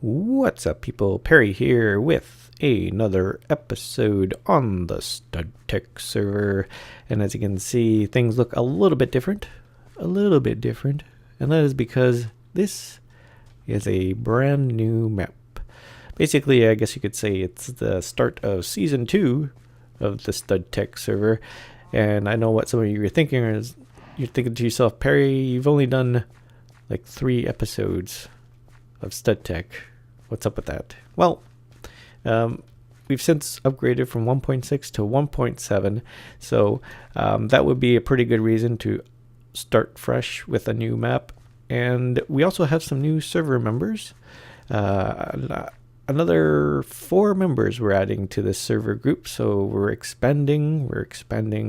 What's up, people? Perry here with another episode on the Stud Tech server. And as you can see, things look a little bit different. And that is because this is a brand new map. Basically, I guess you could say it's the start of Season 2 of the Stud Tech server. And I know what some of you are thinking is, you're thinking to yourself, Perry, you've only done like 3 episodes of Stud Tech. What's up with that? Well, we've since upgraded from 1.6 to 1.7, so that would be a pretty good reason to start fresh with a new map. And we also have some new server members. Another 4 members we're adding to this server group, so we're expanding,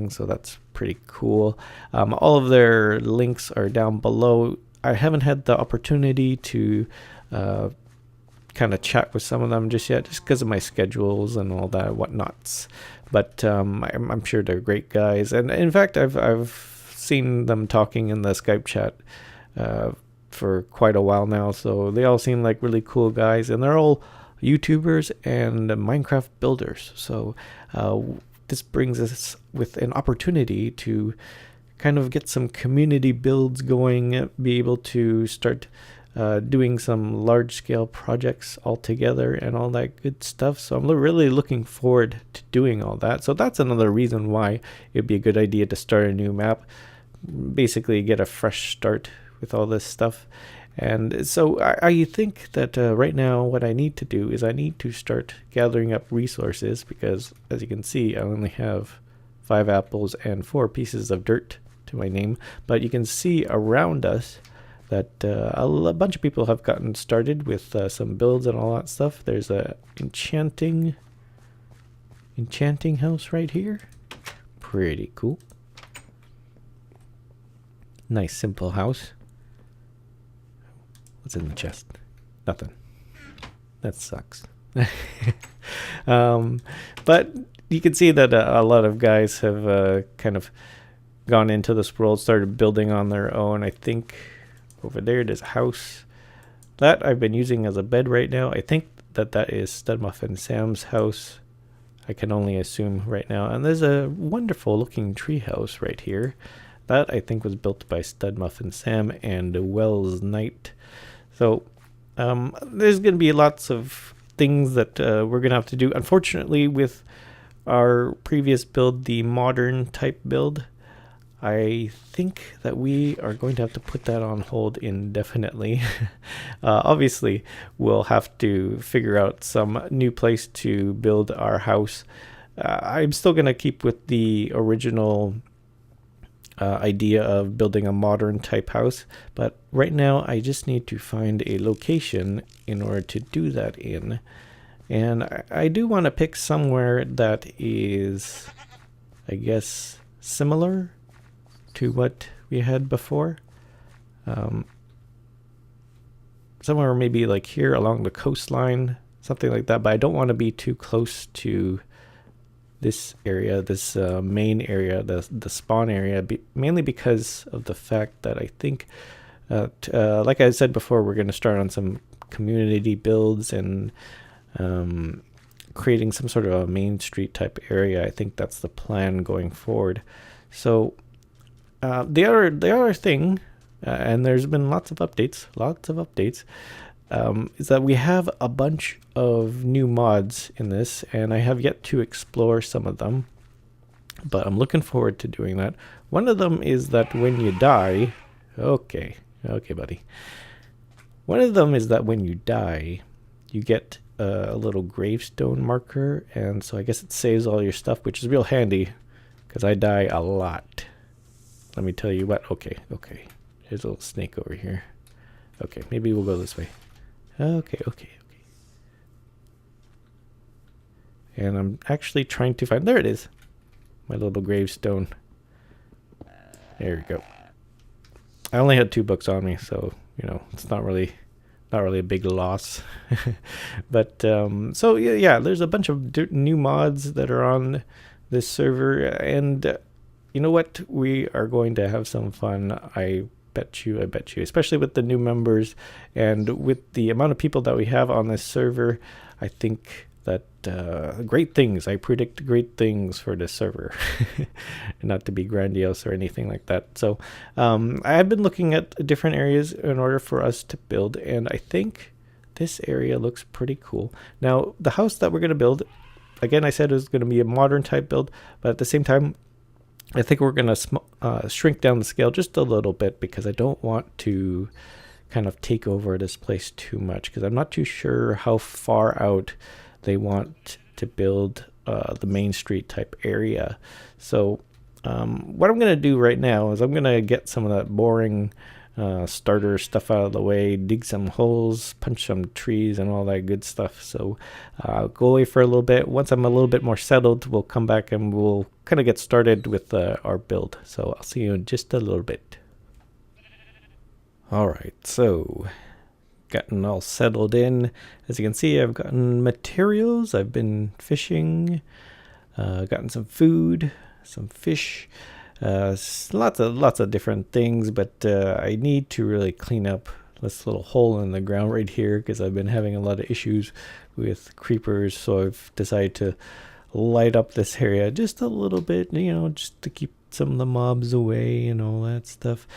so that's pretty cool. All of their links are down below. I haven't had the opportunity to kind of chat with some of them just yet, just because of my schedules and all that whatnots. But I'm sure they're great guys, and in fact, I've seen them talking in the Skype chat for quite a while now. So they all seem like really cool guys, and they're all YouTubers and Minecraft builders. So this brings us with an opportunity to kind of get some community builds going, be able to start doing some large-scale projects all together and all that good stuff. So I'm really looking forward to doing all that. So that's another reason why it'd be a good idea to start a new map, basically get a fresh start with all this stuff. And so I think that right now what I need to do is I need to start gathering up resources, because as you can see, I only have 5 apples and 4 pieces of dirt to my name. But you can see around us that a bunch of people have gotten started with some builds and all that stuff. There's a enchanting house right here. Pretty cool. Nice simple house. What's in the chest? Nothing. That sucks. But you can see that a lot of guys have kind of gone into this world, started building on their own. I think over there, there's a house that I've been using as a bed right now. I think that is Studmuffin Sam's house. I can only assume right now. And there's a wonderful looking tree house right here. That I think was built by Studmuffin Sam and Wells Knight. So there's going to be lots of things that we're going to have to do. Unfortunately, with our previous build, the modern type build, I think that we are going to have to put that on hold indefinitely. Obviously, we'll have to figure out some new place to build our house. I'm still going to keep with the original idea of building a modern type house, but right now I just need to find a location in order to do that in. And I do want to pick somewhere that is, I guess, similar to what we had before. Somewhere maybe like here along the coastline, something like that, but I don't want to be too close to this area, this main area, the spawn area, mainly because of the fact that I think, like I said before, we're going to start on some community builds and creating some sort of a main street type area. I think that's the plan going forward. So the other thing, and there's been lots of updates, is that we have a bunch of new mods in this, and I have yet to explore some of them, but I'm looking forward to doing that. One of them is that when you die, okay buddy. One of them is that when you die, you get a little gravestone marker, and so I guess it saves all your stuff, which is real handy, because I die a lot. Let me tell you what. Okay. There's a little snake over here. Okay, maybe we'll go this way. Okay. And I'm actually trying to find... There it is. My little gravestone. There we go. I only had 2 books on me, so, it's not really a big loss. But, so, yeah, there's a bunch of new mods that are on this server, and... you know what? We are going to have some fun. I bet you, especially with the new members and with the amount of people that we have on this server, I think that I predict great things for this server. Not to be grandiose or anything like that. So I have been looking at different areas in order for us to build, and I think this area looks pretty cool. Now, the house that we're going to build, again, I said it was going to be a modern type build, but at the same time, I think we're going to shrink down the scale just a little bit, because I don't want to kind of take over this place too much, because I'm not too sure how far out they want to build the main street type area. So what I'm going to do right now is I'm going to get some of that boring starter stuff out of the way, dig some holes, punch some trees and all that good stuff. So I'll go away for a little bit. Once I'm a little bit more settled, we'll come back and we'll kind of get started with our build. So I'll see you in just a little bit. All right, so gotten all settled in. As you can see, I've gotten materials, I've been fishing, gotten some food, some fish, lots of different things, but I need to really clean up this little hole in the ground right here, because I've been having a lot of issues with creepers. So I've decided to light up this area just a little bit, just to keep some of the mobs away and all that stuff.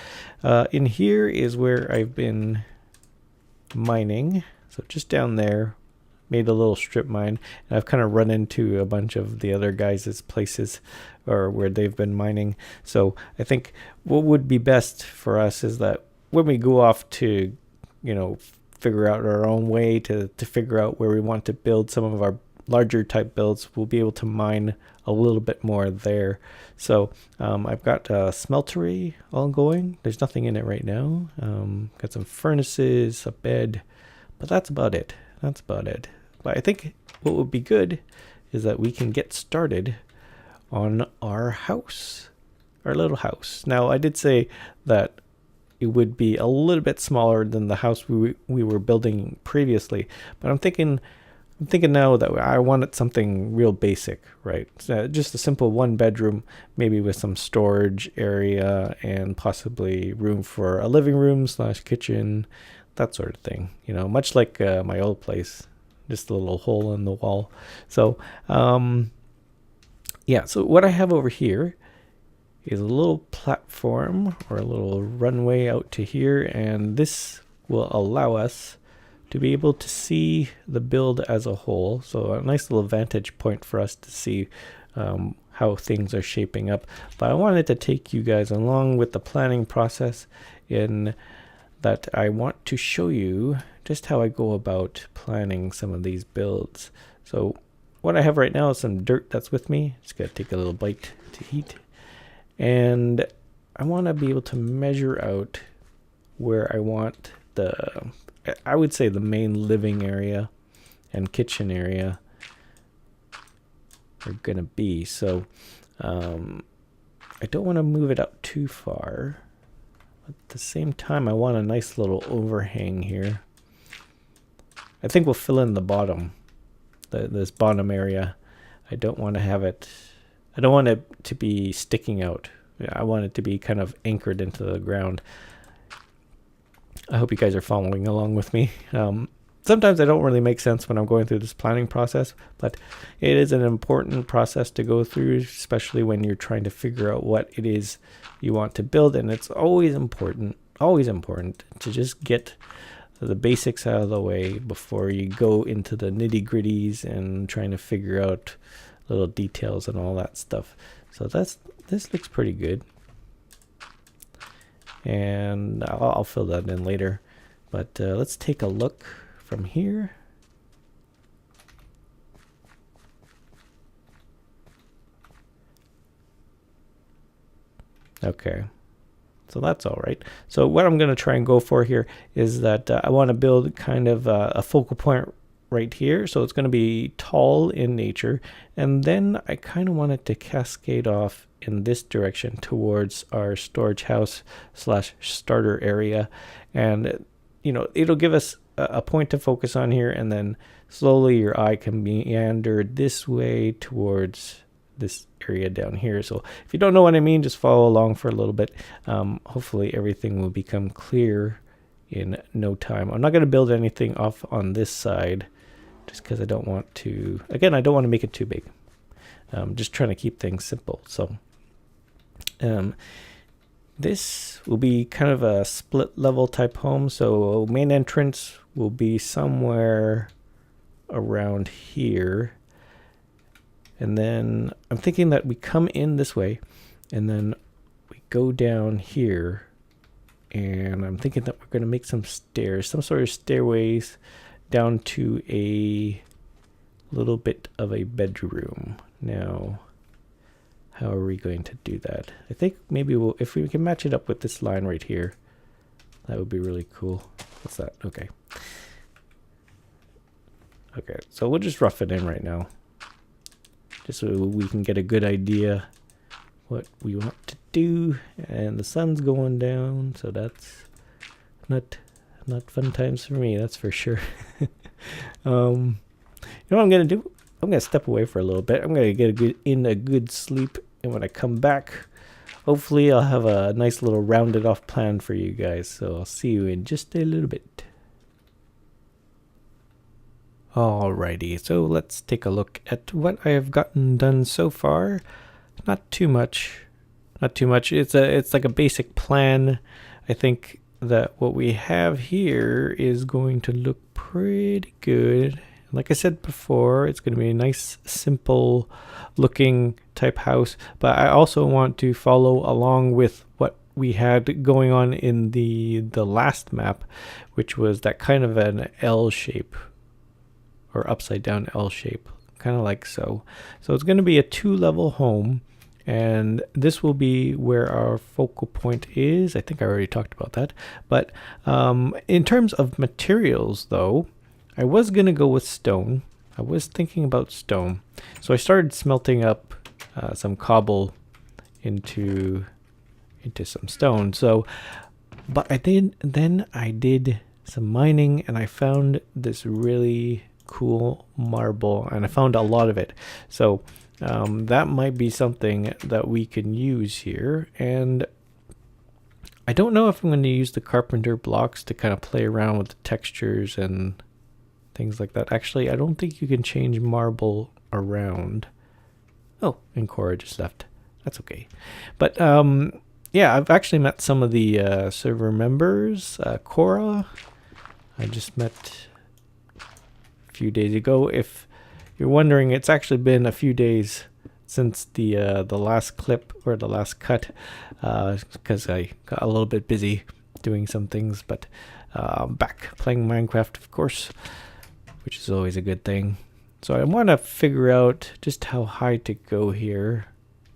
In here is where I've been mining, so just down there, made a little strip mine, and I've kind of run into a bunch of the other guys' places or where they've been mining. So I think what would be best for us is that when we go off to figure out our own way to figure out where we want to build some of our larger type builds, we'll be able to mine a little bit more there. So I've got a smeltery all going. There's nothing in it right now. Got some furnaces, a bed, but that's about it. But I think what would be good is that we can get started on our house, our little house. Now, I did say that it would be a little bit smaller than the house we were building previously, but I'm thinking now that I wanted something real basic, right? So just a simple 1-bedroom, maybe with some storage area and possibly room for a living room / kitchen, that sort of thing. Much like my old place, just a little hole in the wall. So yeah, so what I have over here is a little platform or a little runway out to here, and this will allow us to be able to see the build as a whole. So a nice little vantage point for us to see how things are shaping up. But I wanted to take you guys along with the planning process, in that I want to show you just how I go about planning some of these builds. So what I have right now is some dirt that's with me. Just gotta take a little bite to eat. And I want to be able to measure out where I want I would say the main living area and kitchen area are gonna be. So I don't want to move it up too far. At the same time, I want a nice little overhang here. I think we'll fill in the bottom, this bottom area. I don't want to have it, I don't want it to be sticking out. I want it to be kind of anchored into the ground. I hope you guys are following along with me. Sometimes I don't really make sense when I'm going through this planning process, but it is an important process to go through, especially when you're trying to figure out what it is you want to build. And it's always important to just get the basics out of the way before you go into the nitty-gritties and trying to figure out little details and all that stuff. So this looks pretty good. And I'll fill that in later. But let's take a look from here. Okay, so that's all right. So what I'm going to try and go for here is that I want to build kind of a focal point right here. So it's going to be tall in nature. And then I kind of want it to cascade off in this direction towards our storage house / starter area. And, it'll give us a point to focus on here. And then slowly your eye can meander this way towards this area down here. So if you don't know what I mean, just follow along for a little bit. Hopefully everything will become clear in no time. I'm not going to build anything off on this side just because I don't want to, again, I don't want to make it too big. Just trying to keep things simple. So this will be kind of a split level type home. So main entrance will be somewhere around here. And then I'm thinking that we come in this way and then we go down here. And I'm thinking that we're going to make some stairs, some sort of stairways down to a little bit of a bedroom. Now, how are we going to do that? I think maybe we'll, if we can match it up with this line right here, that would be really cool. What's that? Okay. Okay, so we'll just rough it in right now, just so we can get a good idea what we want to do. And the sun's going down, so that's not fun times for me, that's for sure. You know what I'm gonna do? I'm gonna step away for a little bit. I'm gonna get a good sleep, and when I come back, hopefully I'll have a nice little rounded off plan for you guys. So I'll see you in just a little bit. Alrighty, so let's take a look at what I have gotten done so far. Not too much. It's like a basic plan. I think that what we have here is going to look pretty good. Like I said before, it's going to be a nice, simple looking type house, but I also want to follow along with what we had going on in the last map, which was that kind of an L shape, or upside down L shape, kind of like so. So it's going to be a 2-level home, and this will be where our focal point is. I think I already talked about that. But in terms of materials, though, I was going to go with stone. I was thinking about stone. So I started smelting up some cobble into some stone. So, but then I did some mining, and I found this really cool marble, and I found a lot of it. So that might be something that we can use here. And I don't know if I'm going to use the Carpenter blocks to kind of play around with the textures and things like that. Actually, I don't think you can change marble around. Oh, and Cora just left. That's okay. But yeah, I've actually met some of the server members. Cora, I just met a few days ago. If you're wondering, it's actually been a few days since the last clip or the last cut, because I got a little bit busy doing some things. But I'm back playing Minecraft, of course, which is always a good thing. So I want to figure out just how high to go here.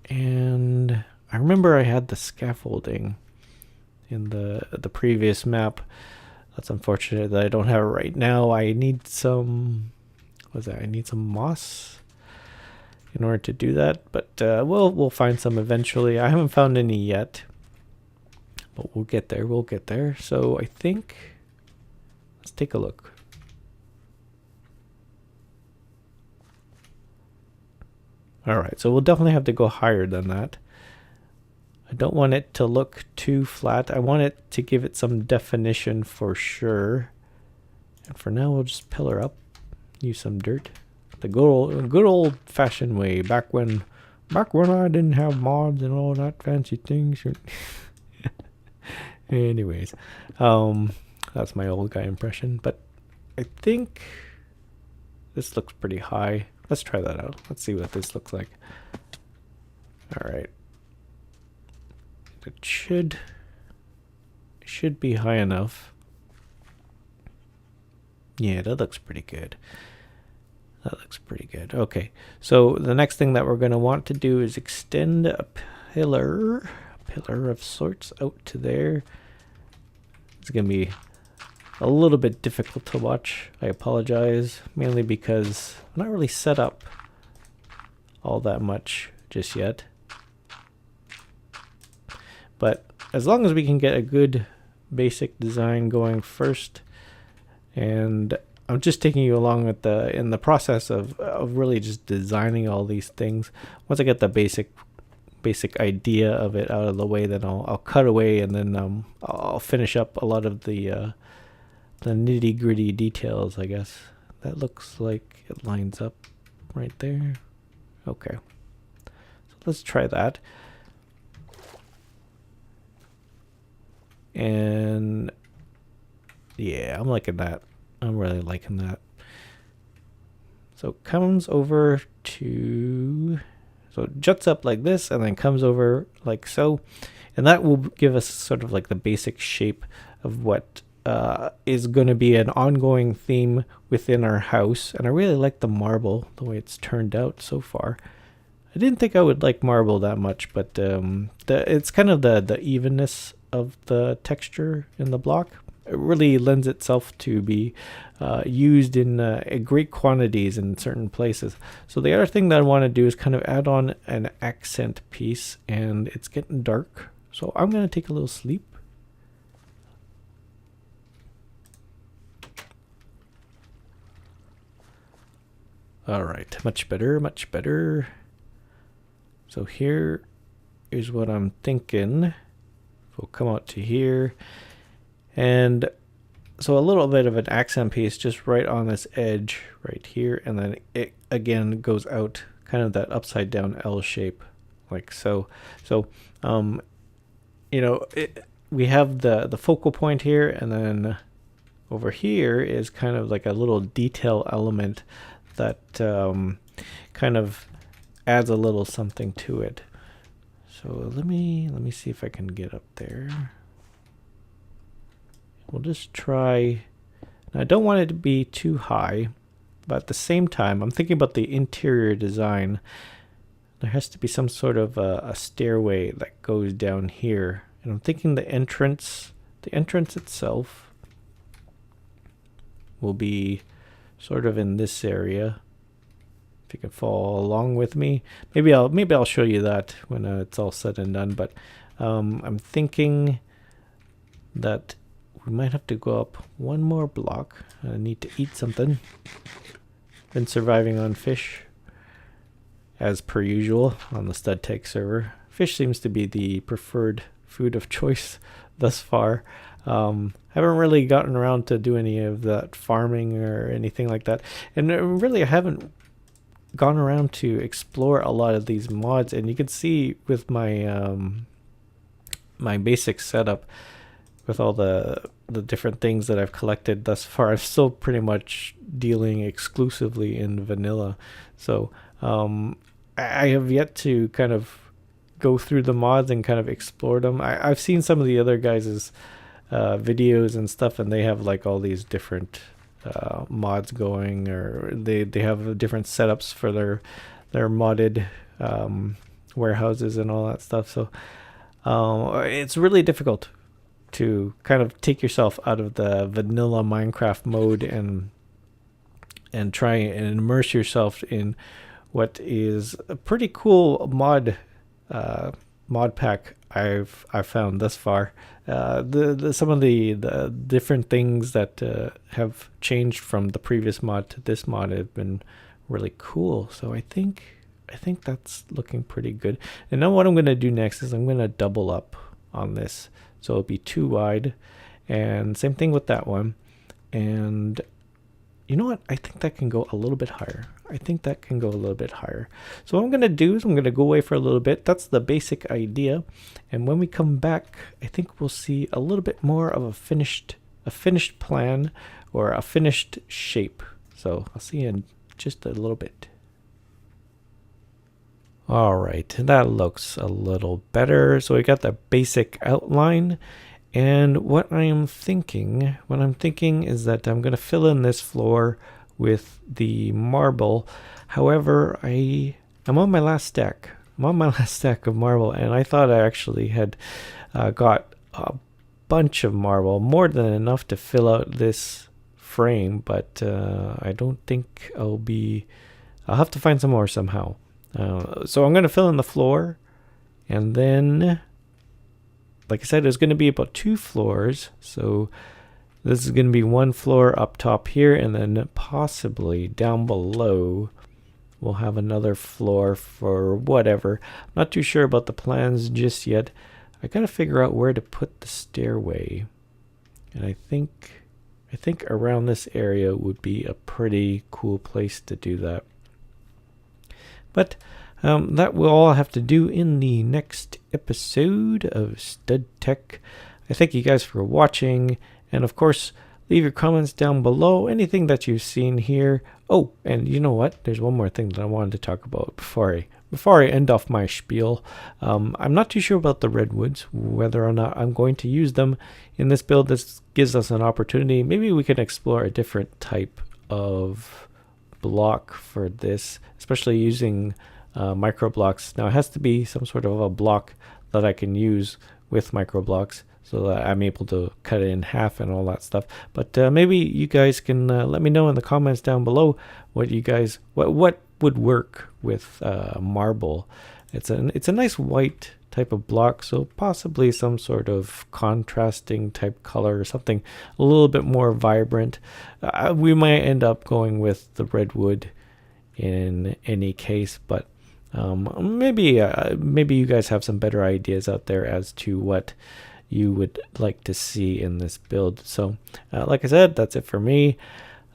And I remember I had the scaffolding in the previous map. That's unfortunate that I don't have it right now. I need some, what's that? I need some moss in order to do that. But we'll find some eventually. I haven't found any yet, but we'll get there. We'll get there. So I think, let's take a look. All right, so we'll definitely have to go higher than that. I don't want it to look too flat. I want it to give it some definition for sure. And for now, we'll just pillar up, use some dirt. The good old fashioned way, back when I didn't have mods and all that fancy things. Anyways, that's my old guy impression. But I think this looks pretty high. Let's try that out. Let's see what this looks like. All right. It should be high enough. Yeah, that looks pretty good. That looks pretty good. Okay, so the next thing that we're going to want to do is extend a pillar of sorts out to there. It's going to be a little bit difficult to watch. I apologize, mainly because I'm not really set up all that much just yet. But as long as we can get a good basic design going first, and I'm just taking you along with in the process of really just designing all these things. Once I get the basic idea of it out of the way, then I'll cut away, and then I'll finish up a lot of the nitty gritty details, I guess. That looks like it lines up right there. Okay, so let's try that. And yeah, I'm liking that. I'm really liking that. So it comes over to, so it juts up like this and then comes over like so. And that will give us sort of like the basic shape of what is going to be an ongoing theme within our house. And I really like the marble, the way it's turned out so far. I didn't think I would like marble that much, but it's kind of the evenness of the texture in the block. It really lends itself to be used in great quantities in certain places. So the other thing that I want to do is kind of add on an accent piece, and it's getting dark. So I'm going to take a little sleep. All right, much better, much better. So here is what I'm thinking. We'll come out to here. And so a little bit of an accent piece just right on this edge right here. And then it again goes out kind of that upside down L shape like so. So, you know, we have the focal point here, and then over here is kind of like a little detail element that kind of adds a little something to it. So let me see if I can get up there. We'll just try. Now, I don't want it to be too high, but at the same time, I'm thinking about the interior design. There has to be some sort of a stairway that goes down here, and I'm thinking the entrance itself will be sort of in this area. If you can follow along with me, maybe I'll show you that when it's all said and done. But I'm thinking that we might have to go up one more block. I need to eat something. Been surviving on fish, as per usual on the Stud Tech server. Fish seems to be the preferred food of choice thus far. Haven't really gotten around to do any of that farming or anything like that, and really I haven't gone around to explore a lot of these mods. And you can see with my my basic setup with all the different things that I've collected thus far, I'm still pretty much dealing exclusively in vanilla. So I have yet to kind of go through the mods and kind of explore them. I've seen some of the other guys' videos and stuff, and they have like all these different mods going, or they have different setups for their modded warehouses and all that stuff. So it's really difficult to kind of take yourself out of the vanilla Minecraft mode and try and immerse yourself in what is a pretty cool mod pack I've found thus far. Some of the different things that have changed from the previous mod to this mod have been really cool. So I think that's looking pretty good. And now what I'm going to do next is I'm going to double up on this, so it'll be too wide, and same thing with that one. And you know what? I think that can go a little bit higher. So what I'm going to do is I'm going to go away for a little bit. That's the basic idea. And when we come back, I think we'll see a little bit more of a finished plan, or a finished shape. So I'll see you in just a little bit. All right, that looks a little better. So we got the basic outline. And what I'm thinking is that I'm going to fill in this floor with the marble. However, I'm on my last stack. Of marble, and I thought I actually had got a bunch of marble, more than enough to fill out this frame, but I don't think I'll have to find some more somehow. So I'm going to fill in the floor, and then, like I said, there's going to be about 2 floors. So This is going to be one floor up top here, and then possibly down below we'll have another floor for whatever. Not too sure about the plans just yet. I gotta figure out where to put the stairway, and I think around this area would be a pretty cool place to do that. But that we'll all have to do in the next episode of Stud Tech. I thank you guys for watching, and of course, leave your comments down below, anything that you've seen here. Oh, and you know what? There's one more thing that I wanted to talk about before I end off my spiel. I'm not too sure about the redwoods, whether or not I'm going to use them in this build. This gives us an opportunity. Maybe we can explore a different type of block for this, especially using micro blocks. Now it has to be some sort of a block that I can use with micro blocks, so that I'm able to cut it in half and all that stuff. But maybe you guys can let me know in the comments down below what you guys what would work with marble. It's a nice white type of block, so possibly some sort of contrasting type color or something a little bit more vibrant. We might end up going with the redwood in any case, but maybe you guys have some better ideas out there as to what you would like to see in this build. So like I said, that's it for me.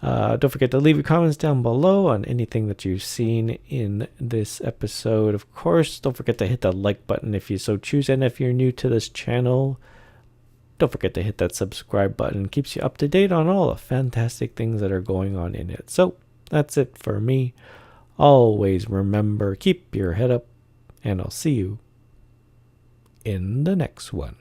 Don't forget to leave your comments down below on anything that you've seen in this episode. Of course, don't forget to hit that like button if you so choose, and if you're new to this channel, don't forget to hit that subscribe button. It keeps you up to date on all the fantastic things that are going on in it. So that's it for me. Always remember, keep your head up, and I'll see you in the next one.